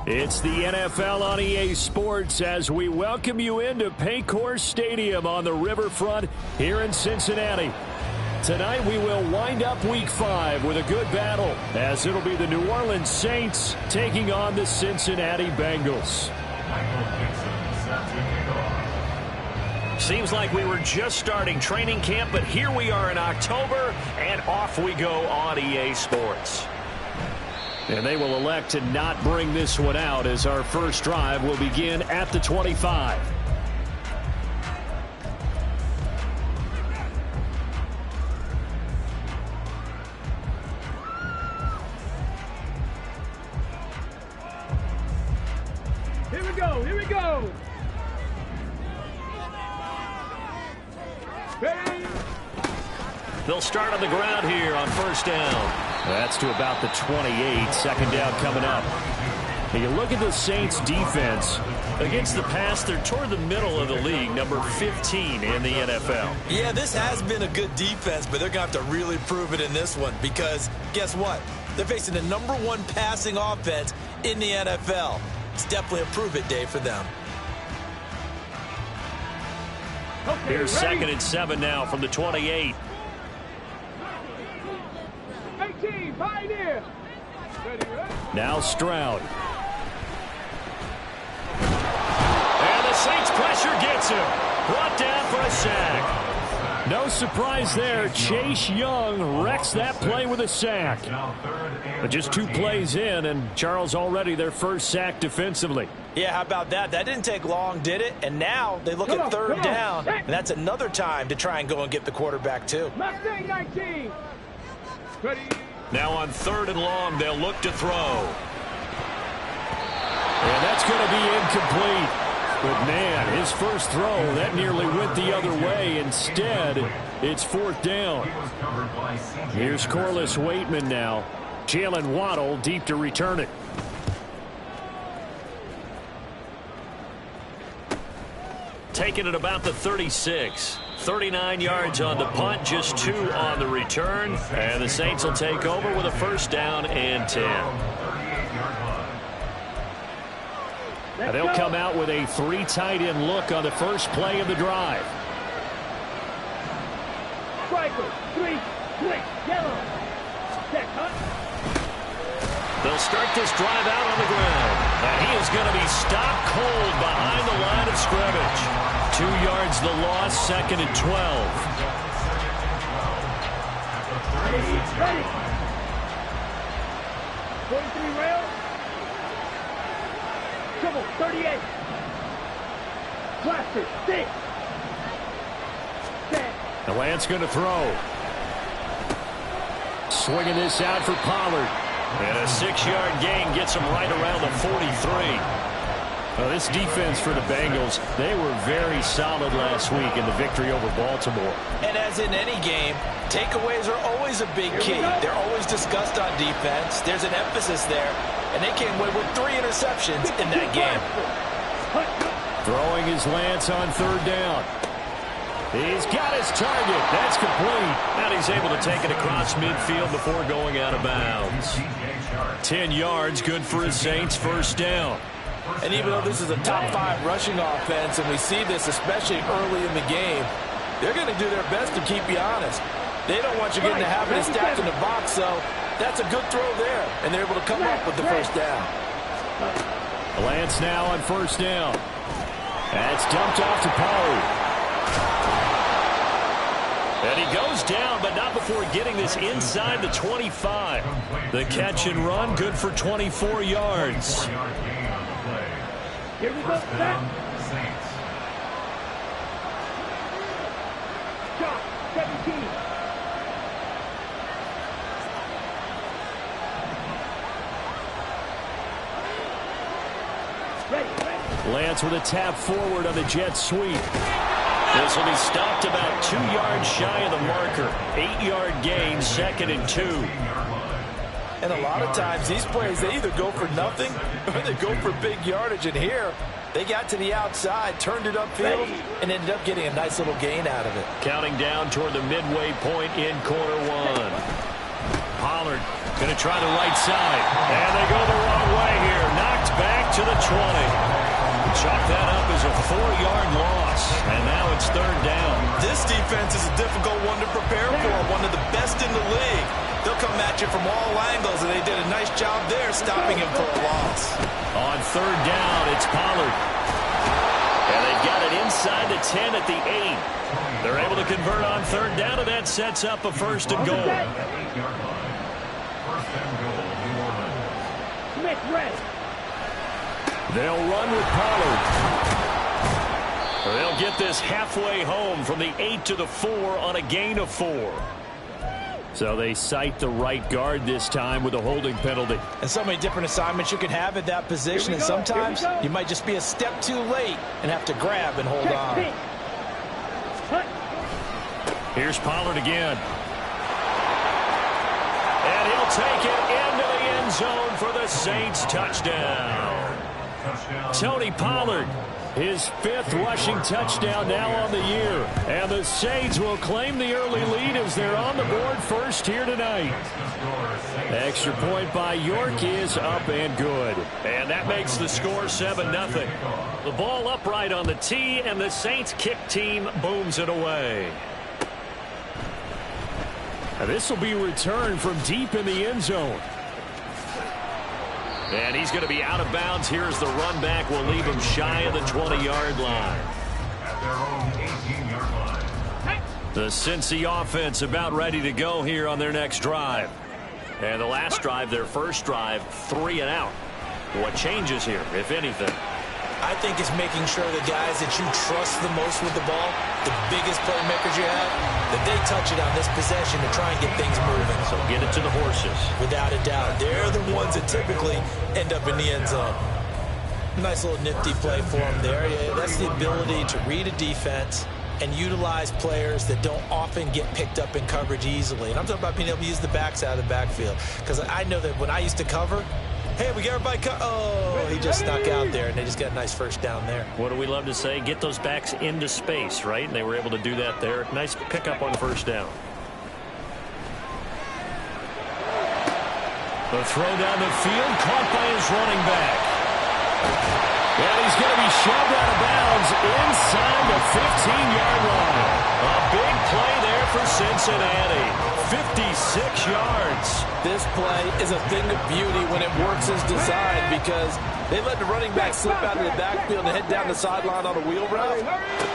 It's the NFL on EA Sports as we welcome you into Paycor Stadium on the riverfront here in Cincinnati. Tonight we will wind up Week 5 with a good battle as it'll be the New Orleans Saints taking on the Cincinnati Bengals. Seems like we were just starting training camp, but here we are in October, and off we go on EA Sports. And they will elect to not bring this one out as our first drive will begin at the 25. Here we go, here we go. Ready? They'll start on the ground here on first down. That's to about the 28. Second down coming up. And you look at the Saints defense. Against the pass, they're toward the middle of the league, number 15 in the NFL. Yeah, this has been a good defense, but they're going to have to really prove it in this one because guess what? They're facing the number 1 passing offense in the NFL. It's definitely a prove-it day for them. Okay, Here's ready? 2nd and 7 now from the 28. 18, Pioneer. Ready, ready? Now Stroud. And the Saints pressure gets him. Brought down for a sack. No surprise there. Chase Young wrecks that play with a sack. But just 2 plays in, and Charles already their first sack defensively. Yeah, how about that? That didn't take long, did it? And now they look Come at on, third come on. down, and that's another time to try and go and get the quarterback too. Mustang 19. Ready? Now on 3rd and long, they'll look to throw. And that's going to be incomplete. But, man, his first throw, that nearly went the other way. Instead, it's 4th down. Here's Corliss Waitman now. Jalen Waddle deep to return it. Taking it about the 36. 39 yards on the punt, just 2 on the return. And the Saints will take over with a first down and 10. And they'll come out with a 3 tight end look on the first play of the drive. Striker, 3, yellow. Set, hunt. They'll start this drive out on the ground. And he is going to be stopped cold behind the line of scrimmage. 2 yards the loss, 2nd and 12. Ready. 43 rail. Triple, 38. Blaster, 6. Set. The Lance going to throw. Swinging this out for Pollard. And a 6-yard gain gets him right around the 43. Well, this defense for the Bengals, they were very solid last week in the victory over Baltimore. And as in any game, takeaways are always a big key. They're always discussed on defense. There's an emphasis there, and they came away with 3 interceptions in that game. Throwing his Lance on 3rd down. He's got his target. That's complete. And he's able to take it across midfield before going out of bounds. 10 yards, good for his Saints, first down. And even though this is a top 5 rushing offense, and we see this especially early in the game, they're going to do their best to keep you honest. They don't want you getting the habit of stacked in the box, so that's a good throw there, and they're able to come up with the first down. Lance now on first down. That's dumped off to Pollard. And he goes down, but not before getting this inside the 25. The catch and run, good for 24 yards. Here we go, set. Shot, 17. Ready. Lance with a tap forward on the jet sweep. This will be stopped about 2 yards shy of the marker. 8-yard gain, 2nd and 2. And a lot of times these plays, they either go for nothing or they go for big yardage. And here, they got to the outside, turned it upfield, and ended up getting a nice little gain out of it. Counting down toward the midway point in quarter 1. Pollard going to try the right side. And they go the wrong way here. Knocked back to the 20. Chalk that up as a 4-yard loss. And now it's third down. This defense is a difficult one to prepare for. One of the best in the league. They'll come at you from all angles, and they did a nice job there stopping him for a loss. On third down, it's Pollard. And they've got it inside the 10 at the 8. They're able to convert on third down, and that sets up a first and goal. Smith, red. They'll run with Pollard. They'll get this halfway home from the 8 to the 4 on a gain of 4. So they cite the right guard this time with a holding penalty. And so many different assignments you can have at that position, and sometimes you might just be a step too late and have to grab and hold on. Here's Pollard again. And he'll take it into the end zone for the Saints touchdown. Tony Pollard, his 5th rushing touchdown now on the year. And the Saints will claim the early lead as they're on the board first here tonight. Extra point by York is up and good. And that makes the score 7-0. The ball upright on the tee, and the Saints kick team booms it away. Now this will be returned from deep in the end zone. And he's going to be out of bounds. Here's the run back. We'll leave him shy of the 20-yard line. The Cincy offense about ready to go here on their next drive. And the last drive, their first drive, 3 and out. What changes here, if anything? I think it's making sure the guys that you trust the most with the ball, the biggest playmakers you have, that they touch it on this possession to try and get things moving. So get it to the horses. Without a doubt. They're the ones that typically end up in the end zone. Nice little nifty play for them there. Yeah, that's the ability to read a defense and utilize players that don't often get picked up in coverage easily. And I'm talking about being able to use the backs out of the backfield. Because I know that when I used to cover, hey, we got everybody oh, he just snuck out there, and they just got a nice first down there. What do we love to say? Get those backs into space, right? And they were able to do that there. Nice pickup on first down. The throw down the field, caught by his running back. And he's going to be shoved out of bounds inside the 15-yard line. A big play there for Cincinnati. 56 yards. This play is a thing of beauty when it works as designed because they let the running back slip out of the backfield and head down the sideline on a wheel route.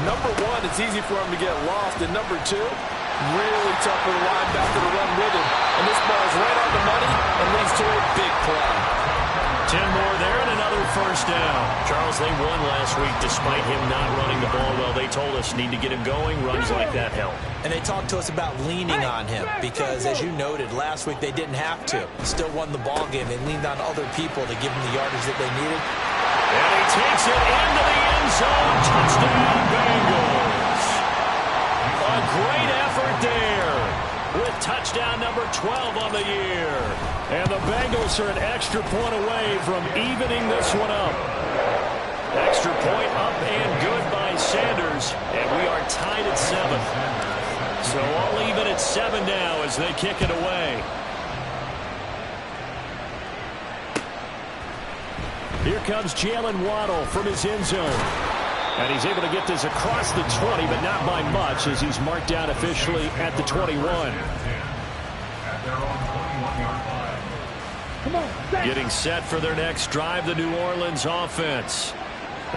Number one, it's easy for him to get lost. And number two, really tough for the linebacker to run with him. And this ball is right on the money and leads to a big play. 10 more there and another first down. Charles, they won last week despite him not running the ball well. They told us need to get him going. Runs like that help. And they talked to us about leaning on him because, as you noted, last week they didn't have to. Still won the ball game. They leaned on other people to give them the yardage that they needed. And he takes it into the end zone. Touchdown, Bengals. A great effort there with touchdown number 12 on the year. And the Bengals are an extra point away from evening this one up. Extra point up and good by Sanders. And we are tied at 7. So all even at 7 now as they kick it away. Here comes Jalen Waddle from his end zone. And he's able to get this across the 20, but not by much as he's marked down officially at the 21. Getting set for their next drive, the New Orleans offense.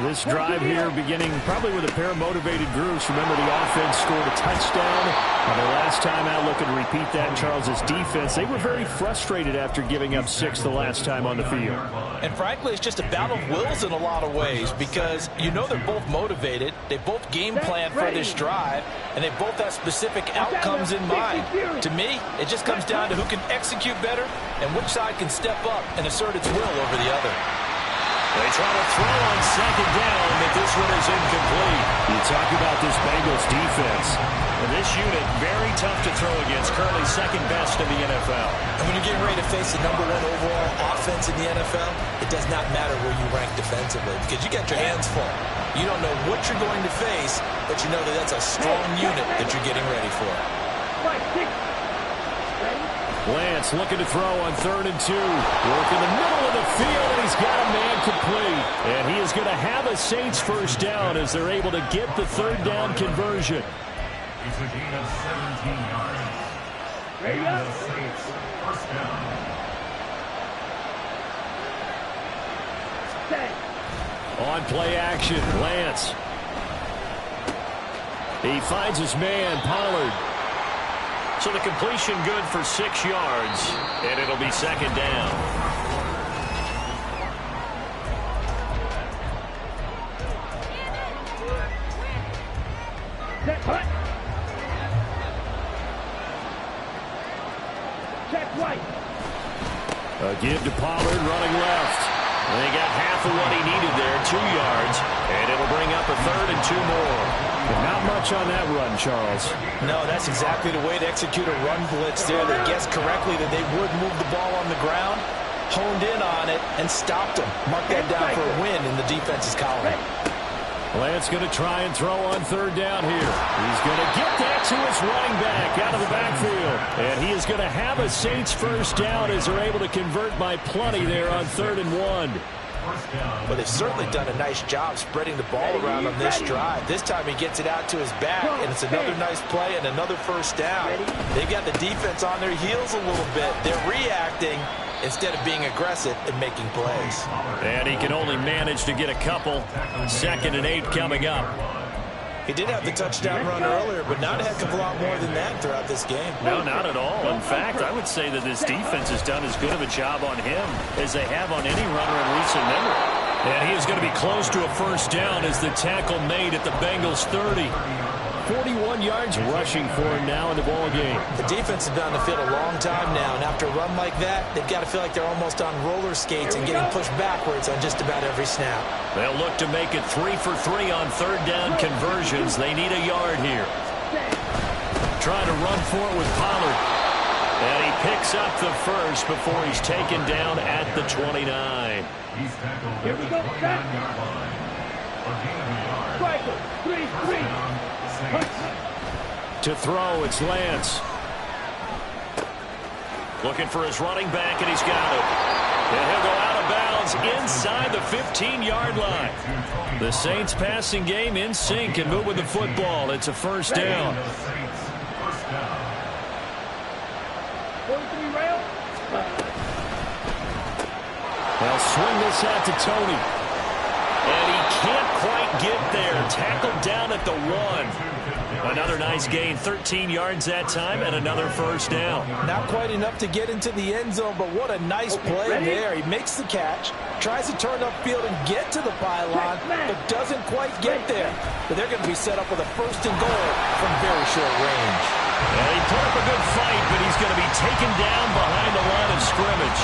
This drive here beginning probably with a pair of motivated groups. Remember, the offense scored a touchdown on their last time out. Looking to repeat that in Charles's defense. They were very frustrated after giving up 6 the last time on the field. And frankly, it's just a battle of wills in a lot of ways because you know they're both motivated. They both game plan for this drive, and they both have specific outcomes in mind. To me, it just comes down to who can execute better and which side can step up and assert its will over the other. They try to throw on second down, but this one is incomplete. You talk about this Bengals defense. And this unit, very tough to throw against, currently second best in the NFL. And when you're getting ready to face the #1 overall offense in the NFL, it does not matter where you rank defensively because you got your hands full. You don't know what you're going to face, but you know that that's a strong unit that you're getting ready for. Lance looking to throw on 3rd and 2. Work in the middle of the field, and he's got a man complete. And he is going to have a Saints first down as they're able to get the 3rd down conversion. It's a gain of 17 yards. Ready up. The Saints first down. Set. On play action, Lance. He finds his man, Pollard. So the completion good for 6 yards, and it'll be 2nd down. Set. Hut. Check right. A give to Pollard, running left. And they got half of what he needed there, 2 yards, and it'll bring up a 3rd and 2 more. Not much on that run, Charles. No, that's exactly the way to execute a run blitz there. They guessed correctly that they would move the ball on the ground, honed in on it, and stopped them. Mark that down for a win in the defense's column. Lance going to try and throw on 3rd down here. He's going to get that to his running back out of the backfield. And he is going to have a Saints first down as they're able to convert by plenty there on 3rd and 1. But they've certainly done a nice job spreading the ball around on this drive. This time he gets it out to his back, and it's another nice play and another first down. They've got the defense on their heels a little bit. They're reacting instead of being aggressive and making plays. And he can only manage to get a couple. 2nd and 8 coming up. He did have the touchdown run earlier, but not a heck of a lot more than that throughout this game. No, not at all. In fact, I would say that this defense has done as good of a job on him as they have on any runner in recent memory. And he is going to be close to a first down as the tackle made at the Bengals 30. 41 yards rushing for him now in the ball game. The defense has been on the field a long time now, and after a run like that, they've got to feel like they're almost on roller skates and getting pushed backwards on just about every snap. They'll look to make it 3 for 3 on 3rd down conversions. They need a yard here. Trying to run for it with Pollard. And he picks up the first before he's taken down at the 29. He's tackled Here at we the go. 29-yard line. A gain of a yard. Striker. 3-3. To throw, it's Lance. Looking for his running back, and he's got it. And he'll go out of bounds inside the 15-yard line. The Saints passing game in sync and moving the football. It's a first down. The Saints first down. 43 rail. They'll swing this out to Tony. And he can't quite get there. Tackled down at the 1. Another nice gain, 13 yards that time, and another first down. Not quite enough to get into the end zone, but what a nice play there. He makes the catch, tries to turn upfield and get to the pylon, but doesn't quite get there. But they're going to be set up with a 1st and goal from very short range. And he put up a good fight, but he's going to be taken down behind the line of scrimmage.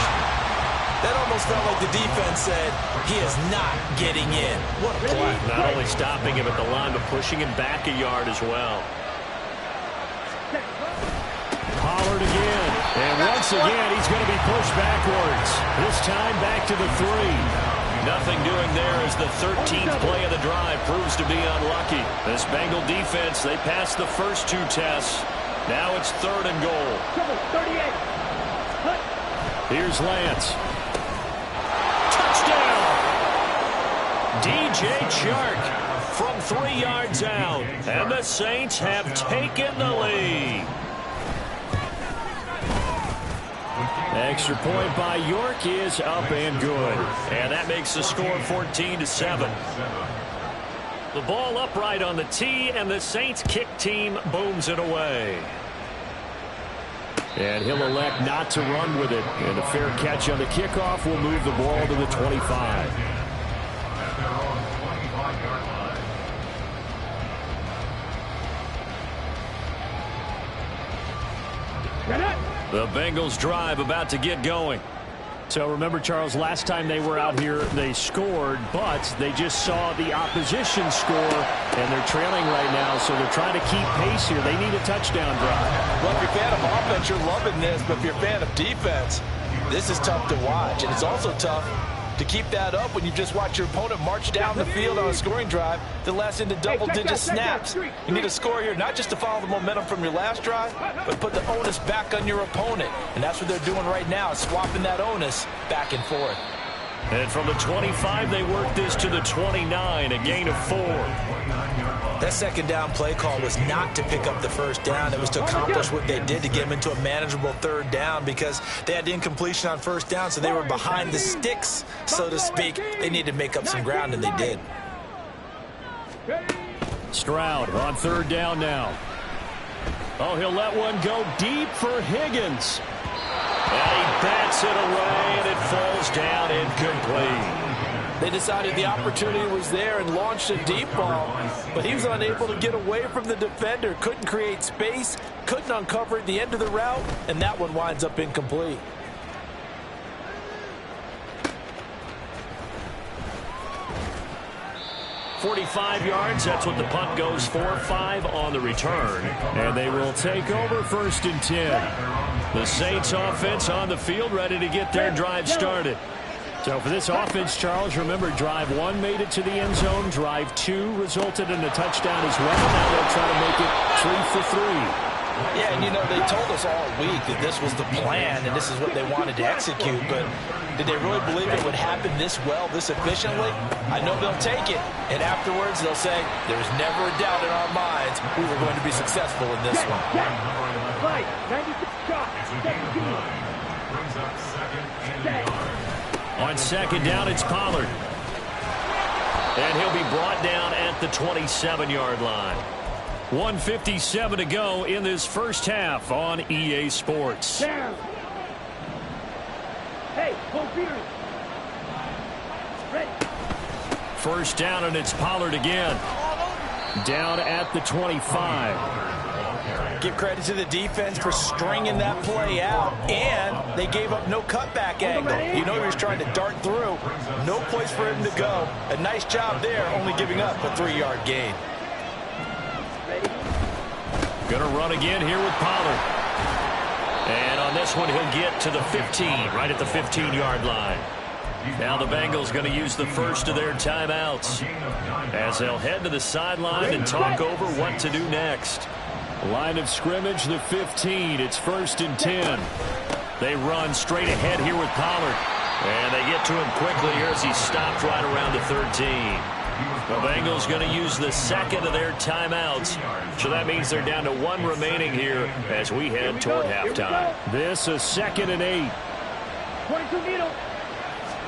That almost felt like the defense said, he is not getting in. What a play. Not only stopping him at the line, but pushing him back a yard as well. Pollard again. And once again, he's going to be pushed backwards. This time back to the 3. Nothing doing there as the 13th play of the drive proves to be unlucky. This Bengal defense, they passed the first 2 tests. Now it's 3rd and goal. 38. Here's Lance. DJ Chark from 3 yards out, and the Saints have taken the lead. Extra point by York is up and good. And that makes the score 14-7. The ball upright on the tee, and the Saints kick team booms it away. And he'll elect not to run with it. And a fair catch on the kickoff will move the ball to the 25. The Bengals drive about to get going. So remember, Charles, last time they were out here, they scored, but they just saw the opposition score, and they're trailing right now, so they're trying to keep pace here. They need a touchdown drive. Well, if you're a fan of offense, you're loving this, but if you're a fan of defense, this is tough to watch, and it's also tough to keep that up when you just watch your opponent march down the field on a scoring drive that lasts into double-digit snaps. You need a score here, not just to follow the momentum from your last drive, but put the onus back on your opponent. And that's what they're doing right now, swapping that onus back and forth. And from the 25, they work this to the 29, a gain of 4. That second down play call was not to pick up the first down. It was to accomplish what they did to get them into a manageable third down because they had incompletion on first down, so they were behind the sticks, so to speak. They needed to make up some ground, and they did. Stroud on third down now. Oh, he'll let one go deep for Higgins. And he bats it away, and it falls down incomplete. They decided the opportunity was there and launched a deep ball, but he was unable to get away from the defender, couldn't create space, couldn't uncover at the end of the route, and that one winds up incomplete. .45 yards, that's what the punt goes for. 5 on the return. And they will take over first and 10. The Saints offense on the field, ready to get their drive started. So for this offense, Charles, remember, drive 1 made it to the end zone. Drive 2 resulted in a touchdown as well. Now they'll try to make it 3 for 3. Yeah, and you know, they told us all week that this was the plan and this is what they wanted to execute, but did they really believe it would happen this well, this efficiently? I know they'll take it, and afterwards they'll say, there's never a doubt in our minds we were going to be successful in this one. Right, 96 shots, 17. Brings up second and 9. On second down, it's Pollard. And he'll be brought down at the 27-yard line. 1:57 to go in this first half on EA Sports. Down. Hey, go Peter. Ready. First down, and it's Pollard again. Down at the 25. Give credit to the defense for stringing that play out, and they gave up no cutback angle. You know he was trying to dart through. No place for him to go. A nice job there, only giving up a 3-yard gain. Going to run again here with Pollard. And on this one, he'll get to the 15, right at the 15-yard line. Now the Bengals going to use the first of their timeouts as they'll head to the sideline and talk over what to do next. Line of scrimmage, the 15. It's first and 10. They run straight ahead here with Pollard. And they get to him quickly here as he's stopped right around the 13. The Bengals going to use the second of their timeouts. So that means they're down to 1 remaining here as we head toward halftime. This is second and 8. 22 needle.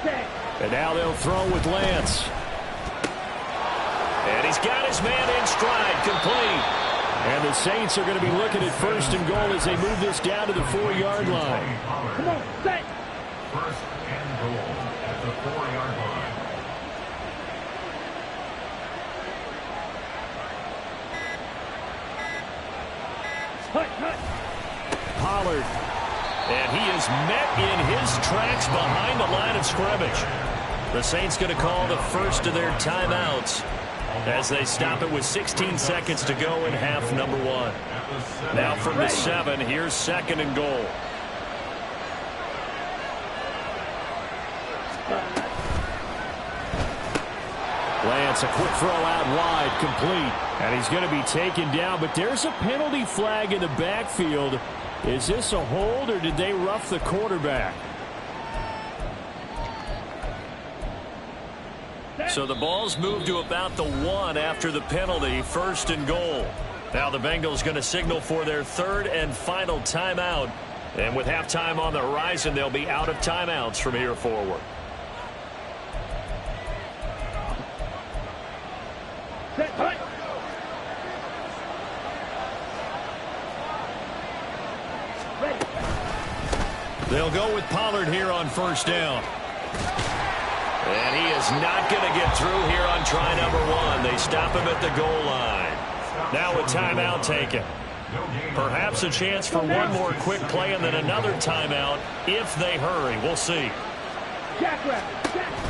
Set. And now they'll throw with Lance. And he's got his man in stride, complete. And the Saints are going to be looking at first and goal as they move this down to the 4-yard line. Come on, set. First and goal at the 4-yard line. Hut, hut. Pollard. And he is met in his tracks behind the line of scrimmage. The Saints going to call the first of their timeouts as they stop it with 16 seconds to go in half number 1. Now from the 7, here's second and goal. Lance, a quick throw out wide, complete. And he's going to be taken down, but there's a penalty flag in the backfield. Is this a hold, or did they rough the quarterback? So the ball's moved to about the 1 after the penalty, first and goal. Now the Bengals going to signal for their third and final timeout. And with halftime on the horizon, they'll be out of timeouts from here forward. Set, hut. Ready. They'll go with Pollard here on first down. And he is not going to get through here on try number 1. They stop him at the goal line. Now a timeout taken. Perhaps a chance for one more quick play and then another timeout if they hurry. We'll see.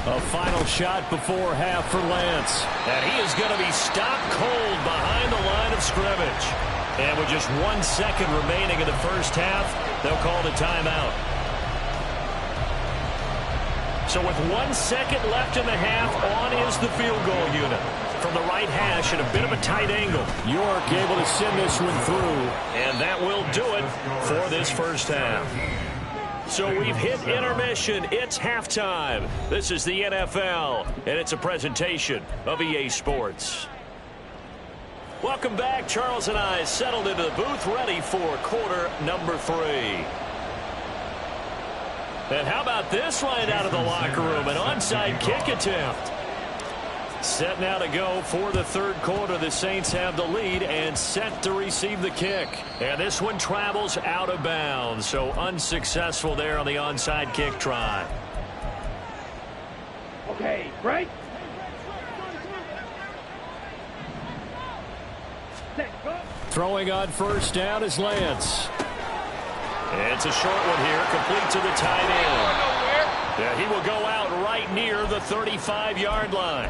A final shot before half for Lance. And he is going to be stopped cold behind the line of scrimmage. And with just 1 second remaining in the first half, they'll call the timeout. So with 1 second left in the half, on is the field goal unit. From the right hash at a bit of a tight angle. York able to send this one through. And that will do it for this first half. So we've hit intermission. It's halftime. This is the NFL, and it's a presentation of EA Sports. Welcome back. Charles and I settled into the booth, ready for quarter number 3. And how about this right out of the locker room? An onside kick attempt. Set now to go for the third quarter. The Saints have the lead and set to receive the kick. And this one travels out of bounds. So unsuccessful there on the onside kick try. Okay, break. Set, go. Throwing on first down is Lance. It's a short one here, complete to the tight end. Yeah, he will go out right near the 35-yard line.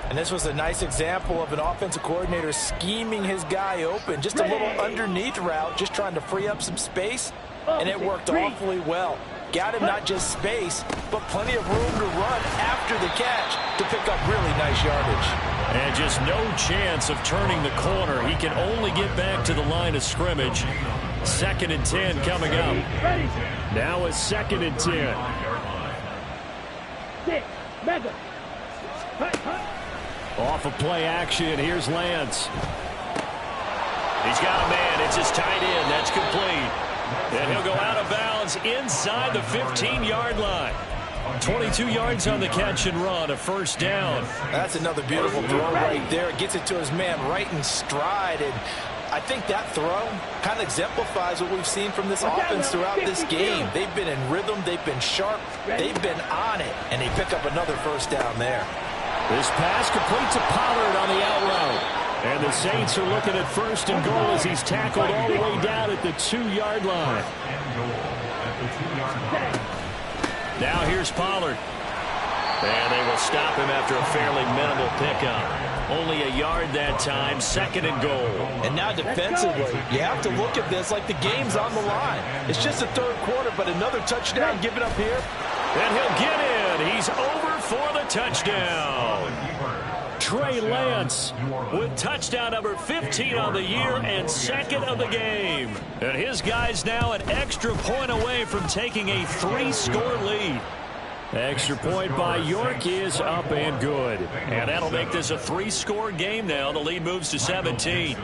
And this was a nice example of an offensive coordinator scheming his guy open. Just a little underneath route, just trying to free up some space, and it worked awfully well. Got him not just space, but plenty of room to run after the catch to pick up really nice yardage. And just no chance of turning the corner. He can only get back to the line of scrimmage. 2nd and 10 coming up. Now a 2nd and 10. 6, mega. Hut, hut. Off of play action, here's Lance. He's got a man. It's his tight end. That's complete. And he'll go out of bounds inside the 15-yard line. 22 yards on the catch and run, a first down. That's another beautiful throw right there. Gets it to his man right in stride. And I think that throw kind of exemplifies what we've seen from this offense throughout this game. They've been in rhythm. They've been sharp. They've been on it. And they pick up another first down there. This pass complete to Pollard on the out route. And the Saints are looking at first and goal as he's tackled all the way down at the 2-yard line. Now here's Pollard. And they will stop him after a fairly minimal pickup. Only a yard that time, 2nd and goal. And now defensively, you have to look at this like the game's on the line. It's just the third quarter, but another touchdown given up here. And he'll get in. He's over for the touchdown. Trey Lance with touchdown number 15 on the year and 2nd of the game. And his guy's now an extra point away from taking a 3-score lead. Extra point by York is up and good. And that'll make this a 3-score game now. The lead moves to 17.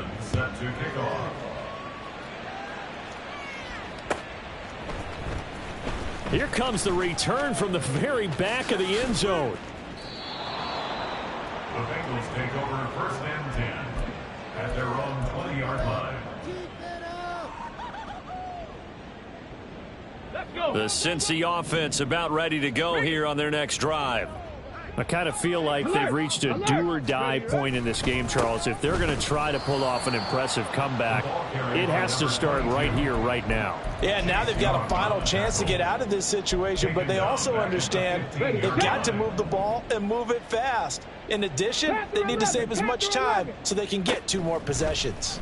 Here comes the return from the very back of the end zone. The Bengals take over 1st and 10 at their own 20-yard line. Let's go. The Cincy offense about ready to go here on their next drive. I kind of feel like they've reached a do-or-die point in this game, Charles. If they're going to try to pull off an impressive comeback, it has to start right here, right now. Yeah, now they've got a final chance to get out of this situation, but they also understand they've got to move the ball and move it fast. In addition, they need to save as much time so they can get 2 more possessions.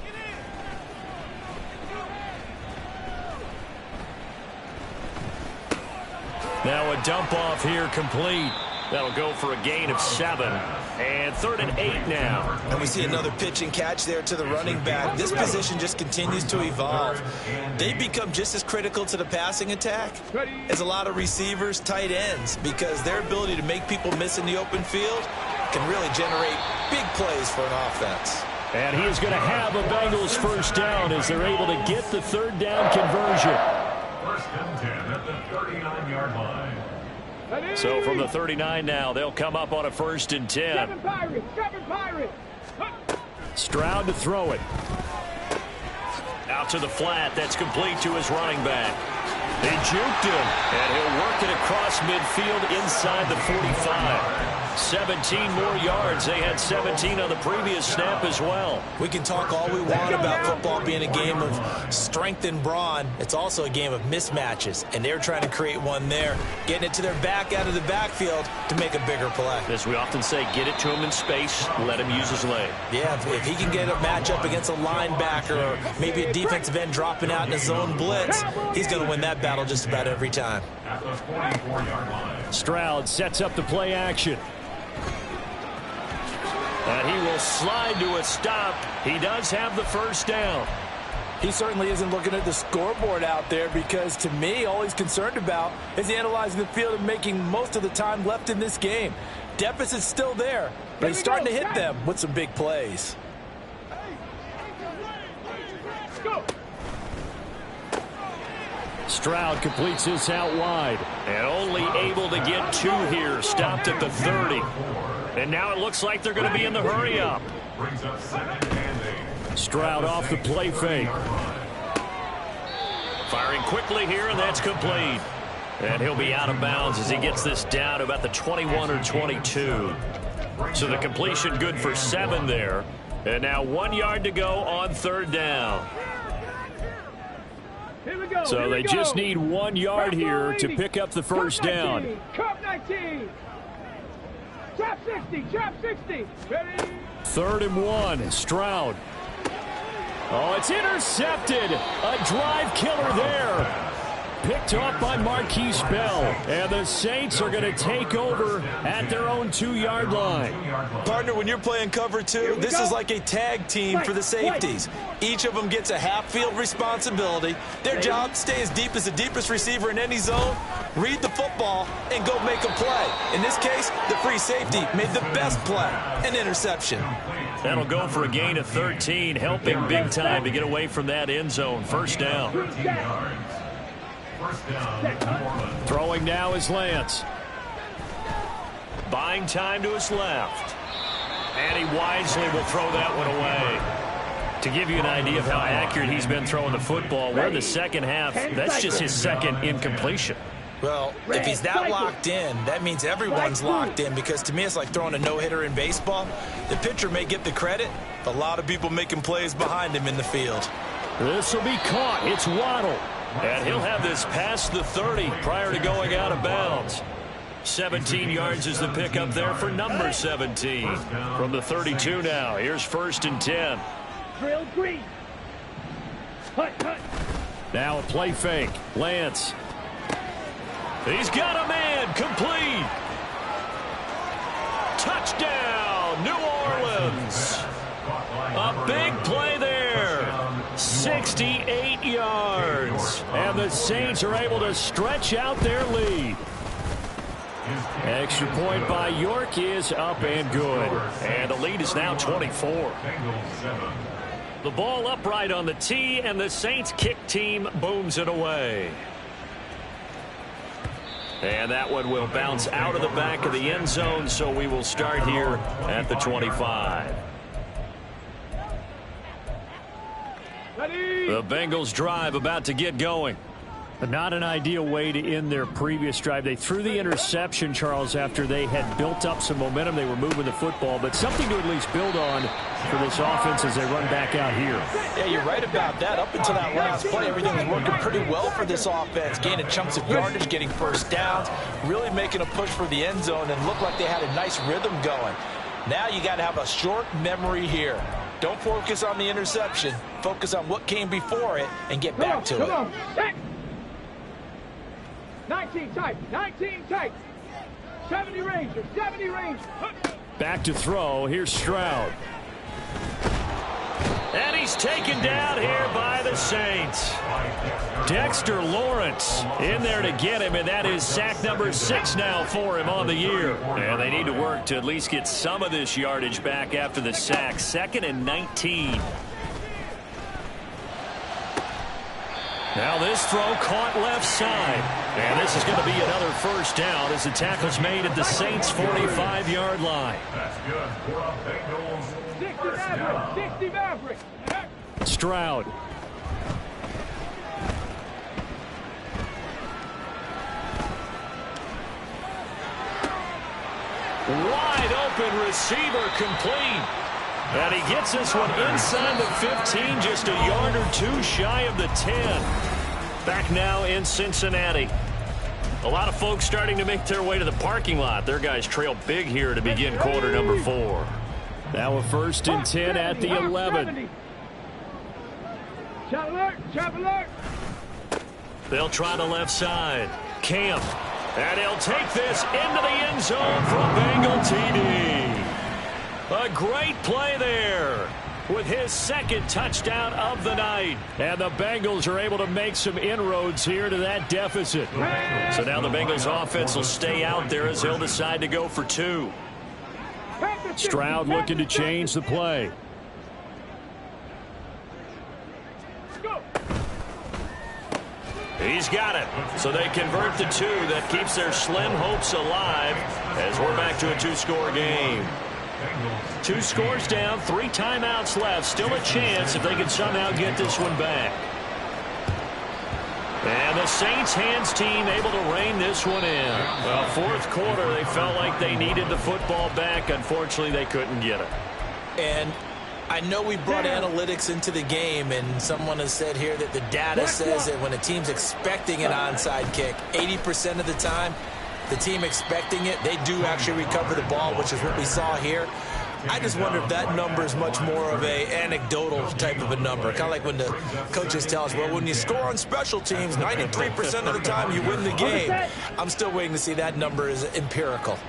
Now a dump off here complete. That'll go for a gain of 7. And 3rd and 8 now. And we see another pitch and catch there to the running back. This position just continues to evolve. They become just as critical to the passing attack as a lot of receivers, tight ends, because their ability to make people miss in the open field can really generate big plays for an offense. And he is going to have a Bengals first down as they're able to get the 3rd down conversion. 1st and 10 at the 39-yard line. So from the 39 now, they'll come up on a 1st and 10. Seven Pirates. Stroud to throw it. Out to the flat. That's complete to his running back. They juked him, and he'll work it across midfield inside the 45. 17 more yards. They had 17 on the previous snap as well. We can talk all we want about football being a game of strength and brawn. It's also a game of mismatches, and they're trying to create one there, getting it to their back out of the backfield to make a bigger play. As we often say, get it to him in space, let him use his leg. Yeah, if he can get a matchup against a linebacker or maybe a defensive end dropping out in a zone blitz, he's going to win that battle just about every time. At the 44-yard line. Stroud sets up the play action. And he will slide to a stop. He does have the first down. He certainly isn't looking at the scoreboard out there because, to me, all he's concerned about is analyzing the field and making most of the time left in this game. Deficit's still there, but he's starting to hit them with some big plays. Go. Stroud completes this out wide. And only able to get 2 here. Stopped at the 30. And now it looks like they're going to be in the hurry up. Brings up 2nd and 8. Stroud off the play fake. Firing quickly here, and that's complete. And he'll be out of bounds as he gets this down to about the 21 or 22. So the completion good for 7 there. And now 1 yard to go on 3rd down. Here we go. So they just need 1 yard here to pick up the first down. Cup 19. Trap 60. Trap 60. Ready? 3rd and 1. Stroud. Oh, it's intercepted. A drive killer there. Picked off by Marquise Bell. And the Saints are going to take over at their own 2-yard line. Partner, when you're playing cover 2, this is like a tag team for the safeties. Each of them gets a half-field responsibility. Their job, stay as deep as the deepest receiver in any zone, read the football, and go make a play. In this case, the free safety made the best play, an interception. That'll go for a gain of 13, helping big time to get away from that end zone. First down. 13 yards. First down, New Orleans. Throwing now is Lance. Buying time to his left. And he wisely will throw that one away. To give you an idea of how accurate he's been throwing the football, we're in the second half. That's just his second incompletion. Well, if he's that locked in, that means everyone's locked in, because to me it's like throwing a no-hitter in baseball. The pitcher may get the credit, but a lot of people making plays behind him in the field. This will be caught. It's Waddle. And he'll have this past the 30 prior to going out of bounds. 17 yards is the pickup there for number 17. From the 32 now, here's 1st and 10. Drill green. Hut, hut. Now a play fake. Lance. He's got a man, complete. Touchdown, New Orleans. A big play there. 68 yards. And the Saints are able to stretch out their lead. Extra point by York is up and good. And the lead is now 24. Bengals 7. The ball upright on the tee, and the Saints kick team booms it away. And that one will bounce out of the back of the end zone, so we will start here at the 25. Ready? The Bengals drive about to get going. But not an ideal way to end their previous drive. They threw the interception, Charles, after they had built up some momentum. They were moving the football, but something to at least build on for this offense as they run back out here. Yeah, you're right about that. Up until that last play, everything was working pretty well for this offense. Gaining chunks of yardage, getting first downs, really making a push for the end zone, and looked like they had a nice rhythm going. Now you got to have a short memory here. Don't focus on the interception. Focus on what came before it and get back to it. Come on. Set. 19 tight. 19 tight. 70 Rangers. 70 Rangers. Back to throw. Here's Stroud. And he's taken down here by the Saints. Dexter Lawrence in there to get him, and that is sack number 6 now for him on the year. And they need to work to at least get some of this yardage back after the sack. 2nd and 19. Now this throw caught left side. And this is going to be another first down as the tackle's made at the Saints' 45-yard line. That's good for a Bengals 60 first Maverick. down. 60 Maverick. Stroud. Wide open receiver complete. And he gets this one inside the 15, just a yard or two shy of the 10. Back now in Cincinnati. A lot of folks starting to make their way to the parking lot. Their guys trail big here to begin quarter number 4. Now a 1st and 10 at the 11. Shot alert, shot alert. They'll try the left side. Camp. And he'll take this into the end zone for a Bengal TD. A great play there with his 2nd touchdown of the night. And the Bengals are able to make some inroads here to that deficit. So now the Bengals offense will stay out there as they'll decide to go for 2. Stroud looking to change the play. He's got it. So they convert the 2. That keeps their slim hopes alive as we're back to a 2-score game. 2 scores down, 3 timeouts left. Still a chance if they can somehow get this one back. And the Saints hands team able to rein this one in. Well, 4th quarter, they felt like they needed the football back. Unfortunately, they couldn't get it. And I know we brought analytics into the game, and someone has said here that the data says that when a team's expecting an onside kick, 80% of the time, the team expecting it, they do actually recover the ball, which is what we saw here. I just wonder if that number is much more of a anecdotal type of a number. Kind of like when the coaches tell us, well, when you score on special teams, 93% of the time you win the game. I'm still waiting to see that number is empirical.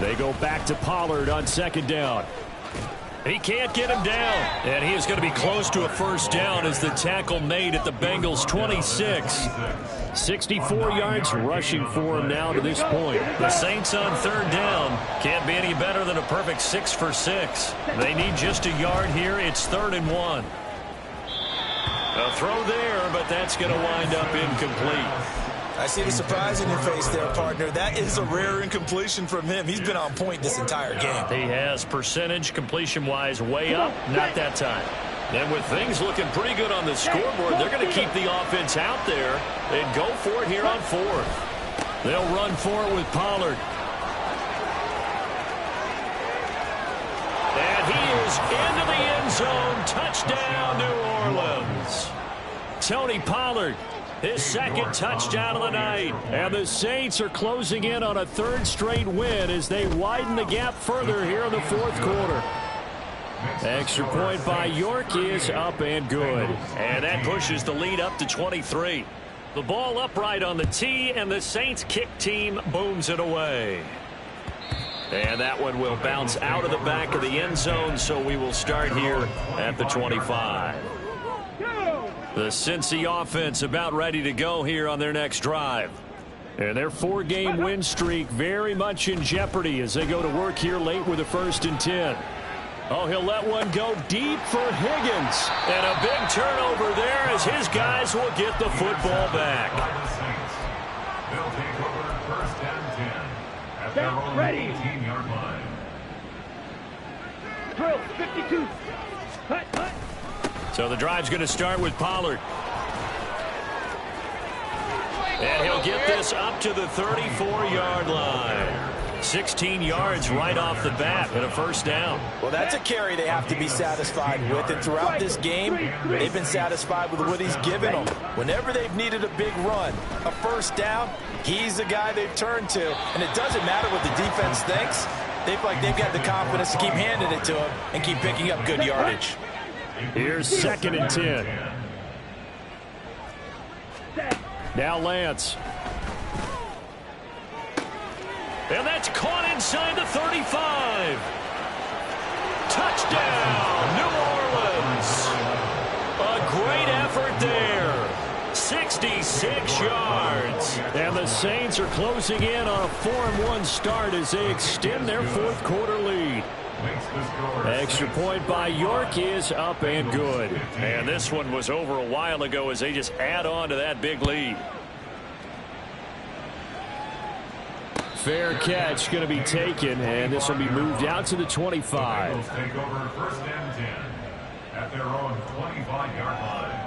They go back to Pollard on 2nd down. He can't get him down. And he is going to be close to a 1st down as the tackle made at the Bengals' 26. 64 yards rushing for him now to this point. The Saints on 3rd down. Can't be any better than a perfect 6 for 6. They need just a yard here. It's 3rd and 1. A throw there, but that's going to wind up incomplete. I see the surprise in your face there, partner. That is a rare incompletion from him. He's been on point this entire game. He has percentage completion-wise way up. Not that time. And with things looking pretty good on the scoreboard, they're going to keep the offense out there and go for it here on 4th. They'll run for it with Pollard. And he is into the end zone. Touchdown, New Orleans. Tony Pollard, his 2nd touchdown of the night. And the Saints are closing in on a 3rd straight win as they widen the gap further here in the 4th quarter. Extra point by York is up and good. And that pushes the lead up to 23. The ball upright on the tee, and the Saints kick team booms it away. And that one will bounce out of the back of the end zone, so we will start here at the 25. The Cincy offense about ready to go here on their next drive. And their 4-game win streak very much in jeopardy as they go to work here late with a 1st and 10. Oh, he'll let one go deep for Higgins. And a big turnover there as his guys will get the football back. They'll take over 1st and 10 at their own 18-yard line. Drill, 52. Hut. So the drive's going to start with Pollard. And he'll get this up to the 34-yard line. 16 yards right off the bat and a 1st down. Well, that's a carry they have to be satisfied with. And throughout this game, they've been satisfied with what he's given them. Whenever they've needed a big run, a 1st down, he's the guy they've turned to. And it doesn't matter what the defense thinks. They feel like they've got the confidence to keep handing it to him and keep picking up good yardage. Here's 2nd and 10. Now Lance. And that's caught inside the 35. Touchdown, New Orleans. A great effort there. 66 yards. And the Saints are closing in on a 4-1 start as they extend their 4th quarter lead. Extra point by York is up and good. And this one was over a while ago as they just add on to that big lead. Fair catch going to be taken, and this will be moved out to the 25. Bengals take over 1st and 10 at their own 25-yard line.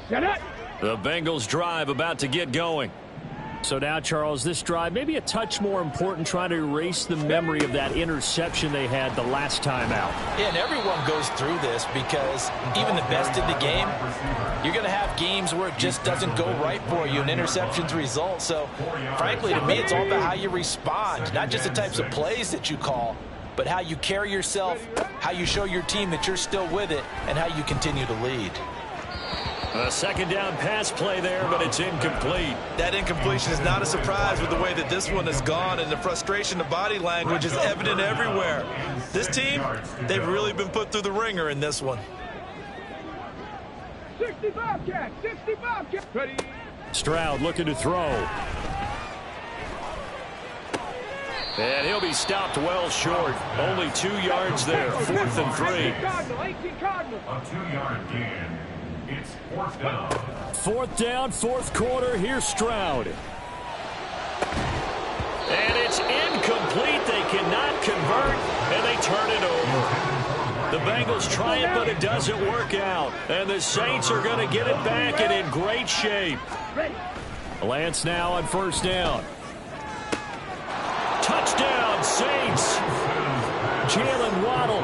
The Bengals drive about to get going. So now, Charles, this drive maybe a touch more important, trying to erase the memory of that interception they had the last time out. Yeah, and everyone goes through this because even the best in the game, you're going to have games where it just doesn't go right for you and interceptions result. So, frankly, to me, it's all about how you respond, not just the types of plays that you call, but how you carry yourself, how you show your team that you're still with it, and how you continue to lead. A second down pass play there, but it's incomplete. That incompletion is not a surprise with the way that this one has gone, and the frustration of body language is evident everywhere. This team, they've really been put through the ringer in this one. 65 catch, 65 catch. Ready. Stroud looking to throw. And he'll be stopped well short. Only 2 yards there. 4th and 3. 18 Cardinals. A 2-yard gain. It's 4th down. 4th down, 4th quarter. Here's Stroud. And it's incomplete. They cannot convert, and they turn it over. The Bengals try it, but it doesn't work out. And the Saints are going to get it back and in great shape. Lance now on 1st down. Touchdown, Saints. Jalen Waddle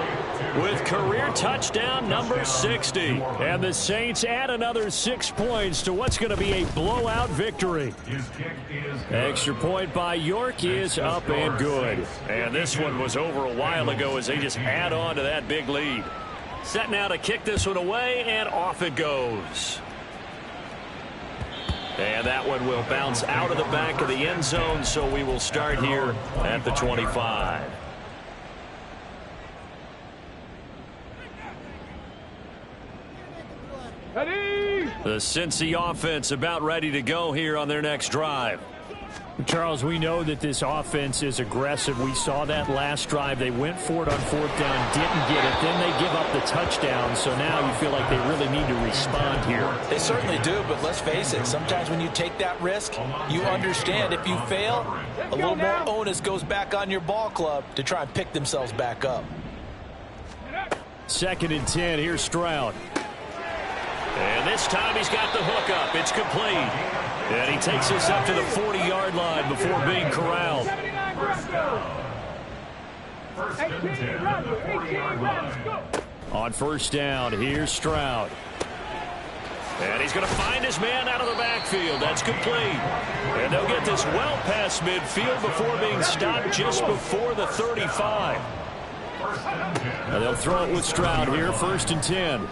with career touchdown number 60. And the Saints add another 6 points to what's going to be a blowout victory. His kick is good. Extra point by York is up and good. And this one was over a while ago as they just add on to that big lead. Set now to kick this one away, and off it goes. And that one will bounce out of the back of the end zone, so we will start here at the 25. Ready. The Cincy offense about ready to go here on their next drive. Charles, we know that this offense is aggressive. We saw that last drive. They went for it on 4th down, didn't get it. Then they give up the touchdown. So now you feel like they really need to respond here. They certainly do, but let's face it, sometimes when you take that risk, you understand if you fail, a little more onus goes back on your ball club to try and pick themselves back up. 2nd and 10. Here's Stroud. And this time he's got the hook up. It's complete. And he takes this up to the 40-yard line before being corralled. 79 18 runs, go. On 1st down, here's Stroud. And he's going to find his man out of the backfield. That's complete. And they'll get this well past midfield before being stopped just before the 35. And they'll throw it with Stroud here, 1st and 10.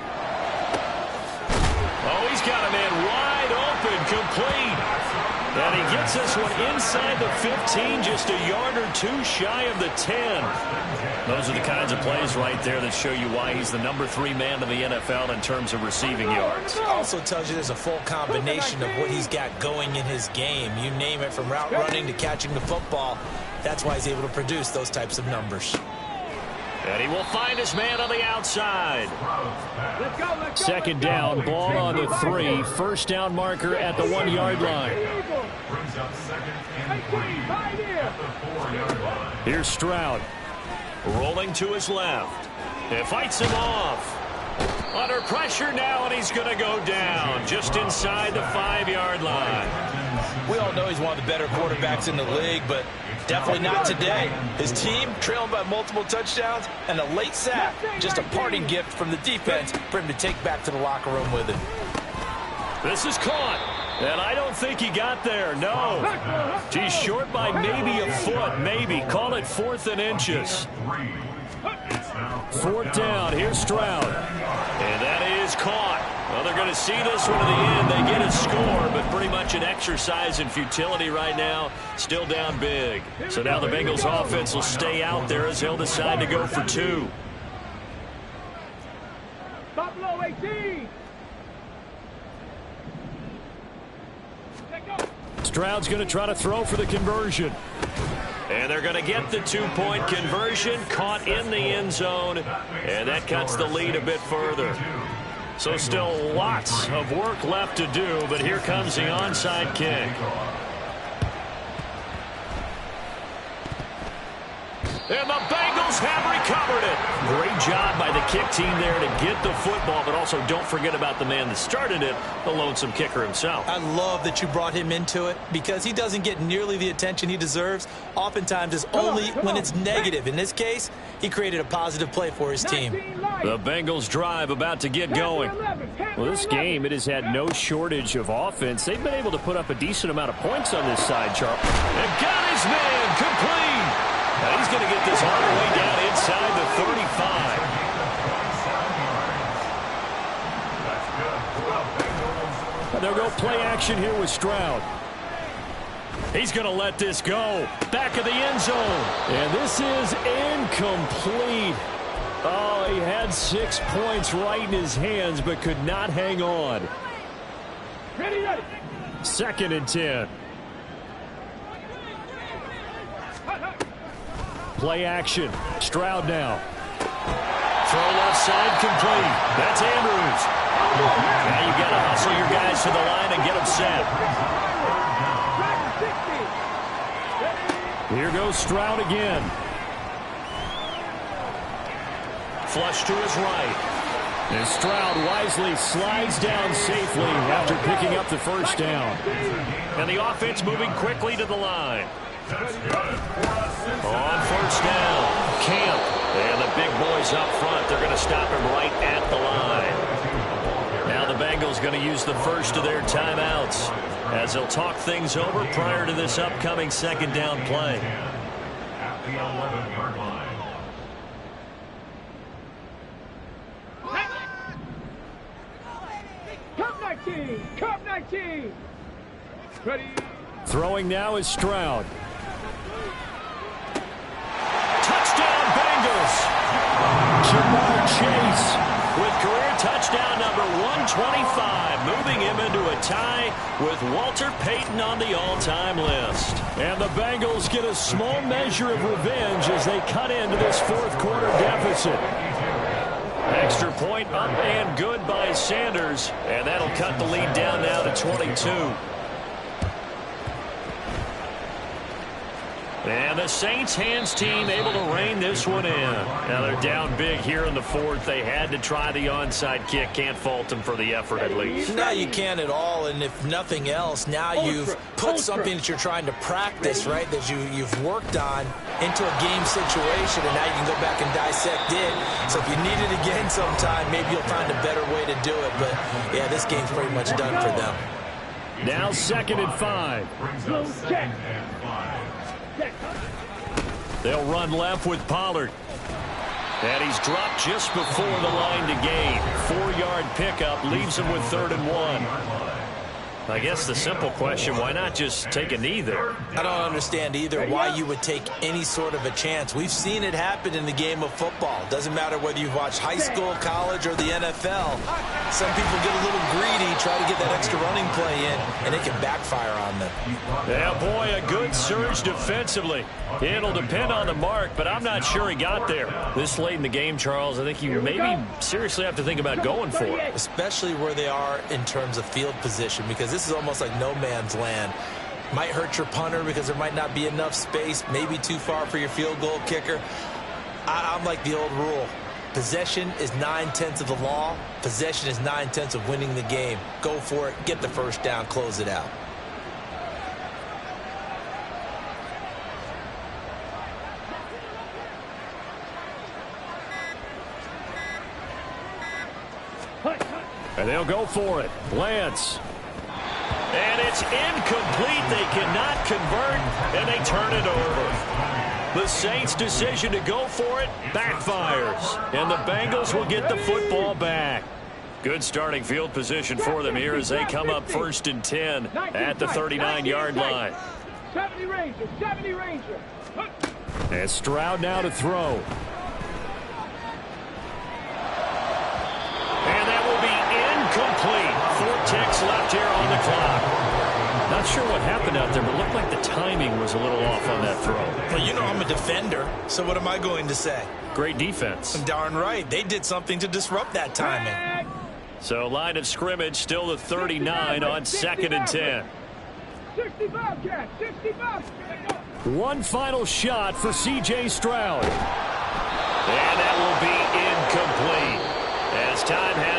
Oh, he's got a man wide open, complete. And he gets this one inside the 15, just a yard or 2 shy of the 10. Those are the kinds of plays right there that show you why he's the number 3 man in the NFL in terms of receiving yards. Also tells you there's a full combination of what he's got going in his game. You name it, from route running to catching the football. That's why he's able to produce those types of numbers. And he will find his man on the outside. Let's go, let's go. 2nd down, ball on the 3. 1st down marker at the 1-yard line. Brings up 2nd and 3 at the 4-yard line. Here's Stroud. Rolling to his left. It fights him off. Under pressure now, and he's going to go down just inside the 5-yard line. We all know he's one of the better quarterbacks in the league, but definitely not today. His team trailing by multiple touchdowns, and a late sack, just a parting gift from the defense for him to take back to the locker room with him. This is caught, and I don't think he got there, no. He's short by maybe a foot, maybe. Call it 4th and inches. 4th down, here's Stroud. And that is caught. Well, they're going to see this one to the end. They get a score, but pretty much an exercise in futility right now. Still down big. So now the Bengals offense will stay out there as they'll decide to go for 2. Buffalo 18. Stroud's going to try to throw for the conversion. And they're going to get the 2-point conversion, caught in the end zone, and that cuts the lead a bit further. So still lots of work left to do, but here comes the onside kick. And the Bengals Bengals have recovered it. Great job by the kick team there to get the football, but also don't forget about the man that started it, the lonesome kicker himself. I love that you brought him into it because he doesn't get nearly the attention he deserves. Oftentimes it's only when it's negative. In this case, he created a positive play for his team. The Bengals drive about to get going. Well, this game, it has had no shortage of offense. They've been able to put up a decent amount of points on this side, Charles. And got his man complete. Now he's going to get this all the way down inside the 35. And they'll go play action here with Stroud. He's going to let this go. Back of the end zone. And this is incomplete. Oh, he had 6 points right in his hands, but could not hang on. Ready, ready. 2nd and 10. Play action. Stroud now. Throw left side complete. That's Andrews. Now you've got to hustle your guys to the line and get them set. Here goes Stroud again. Flush to his right. And Stroud wisely slides down safely after picking up the first down. And the offense moving quickly to the line. On first down, Camp. And the big boys up front, they're going to stop him right at the line. Now the Bengals going to use the first of their timeouts as they'll talk things over prior to this upcoming 2nd down play. At the 11-yard line. Cup 19! Cup 19! Ready? Throwing now is Stroud. Touchdown Bengals! Jamar Chase With career touchdown number 125, moving him into a tie with Walter Payton on the all-time list. And the Bengals get a small measure of revenge as they cut into this 4th quarter deficit. Extra point up and good by Sanders, and that'll cut the lead down now to 22. And the Saints hands team able to rein this one in. Now they're down big here in the 4th. They had to try the onside kick. Can't fault them for the effort at least. No, you can't at all. And if nothing else, now you've put something that you're trying to practice, right, that you've worked on into a game situation, and now you can go back and dissect it. So if you need it again sometime, maybe you'll find a better way to do it. But, yeah, this game's pretty much done for them. Now 2nd and 5. Check. They'll run left with Pollard. And he's dropped just before the line to gain. 4-yard pickup leaves him with 3rd and 1. I guess the simple question, why not just take a knee there? I don't understand either why you would take any sort of a chance. We've seen it happen in the game of football. Doesn't matter whether you've watched high school, college, or the NFL. Some people get a little greedy, try to get that extra running play in, and it can backfire on them. Yeah, boy, a good surge defensively. It'll depend on the mark, but I'm not sure he got there. This late in the game, Charles, I think you maybe seriously have to think about going for it. Especially where they are in terms of field position, because this is almost like no man's land. Might hurt your punter because there might not be enough space, maybe too far for your field goal kicker. I'm like the old rule. Possession is 9/10 of the law. Possession is 9/10 of winning the game. Go for it, get the first down, close it out. And they'll go for it. Lance. And it's incomplete. They cannot convert, and they turn it over. The Saints' decision to go for it backfires, and the Bengals will get the football back. Good starting field position for them here as they come up 1st and 10 at the 39-yard line. 70 Ranger, 70 Ranger. And Stroud now to throw. And that will be incomplete. 4 ticks left here on the clock. Not sure what happened out there, but it looked like the timing was a little off on that throw. Well, you know I'm a defender, so what am I going to say? Great defense. Darn right. They did something to disrupt that timing. So line of scrimmage still the 39 on 2nd and 10. 65, Cat, 65. One final shot for C.J. Stroud. And that will be incomplete. As time has